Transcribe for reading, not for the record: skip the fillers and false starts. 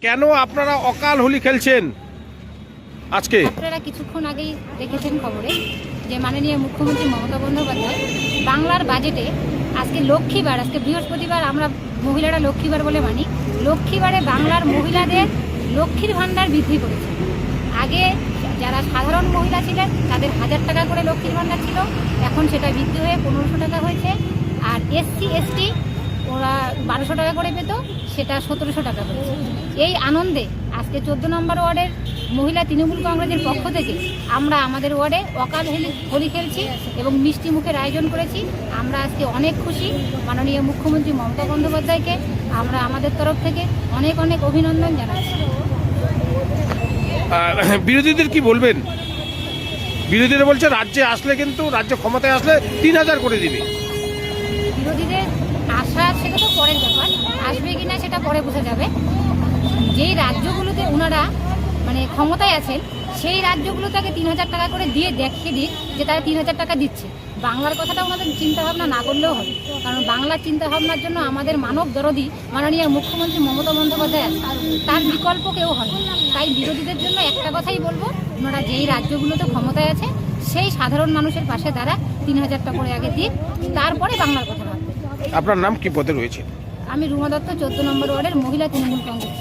কেন আপনারা অকাল হোলি খেলছেন আজকে? আপনারা কিছুক্ষণ আগেই দেখেছেন খবরে যে মাননীয় মুখ্যমন্ত্রী মমতা বন্দ্যোপাধ্যায় বাংলার বাজেটে আজকে লক্ষ্মীবার, আজকে বৃহস্পতিবার, আমরা মহিলারা লক্ষ্মীবার বলে মানি, লক্ষ্মীবারে বাংলার মহিলাদের লক্ষ্মীর ভাণ্ডার বৃদ্ধি করেছে। আগে যারা সাধারণ মহিলা ছিলেন তাদের 1000 টাকা করে লক্ষ্মীর ভাণ্ডার ছিল, এখন সেটা বৃদ্ধি হয়ে 1500 টাকা হয়েছে। আর এসসি এসটি ওরা 1200 টাকা করে পেত, সেটা 1700 টাকা হয়েছে। এই আনন্দে আজকে 14 নম্বর ওয়ার্ডের মহিলা তৃণমূল কংগ্রেসের পক্ষ থেকে আমরা আমাদের ওয়ার্ডে অকাল হোলি খেলছি এবং মিষ্টি মুখের আয়োজন করেছি। আমরা আজকে অনেক খুশি। মাননীয় মুখ্যমন্ত্রী মমতা বন্দ্যোপাধ্যায়কে আমরা আমাদের তরফ থেকে অনেক অনেক অভিনন্দন জানাচ্ছি। বিরোধীদের কি বলবেন? বিরোধীরা বলছে রাজ্যে আসলে, কিন্তু রাজ্য ক্ষমতায় আসলে 3000 করে দিবে। বিরোধীদের আশা সেটা তো পরের ব্যাপার, আসবে কিনা সেটা পরে বোঝা যাবে। যেই রাজ্যগুলোতে ওনারা মানে ক্ষমতায় আছেন সেই রাজ্যগুলোতে আগে 3000 টাকা করে দিয়ে দেখিয়ে দিক যে তারা 3000 টাকা দিচ্ছে। বাংলার কথাটা ওনাদের চিন্তাভাবনা না করলেও হবে, কারণ বাংলার চিন্তাভাবনার জন্য আমাদের মানব দরদি মাননীয় মুখ্যমন্ত্রী মমতা বন্দ্যোপাধ্যায় আছে, তার বিকল্প কেউ হয়। তাই বিরোধীদের জন্য একটা কথাই বলবো, ওনারা যেই রাজ্যগুলোতে ক্ষমতায় আছে সেই সাধারণ মানুষের পাশে তারা 3000 টাকা করে আগে দিক, তারপরে বাংলার কথা ভাববে। আপনার নাম কি পদে রয়েছে? আমি রুমা দত্ত, 14 নম্বর ওয়ার্ডের মহিলা তৃণমূল কংগ্রেস।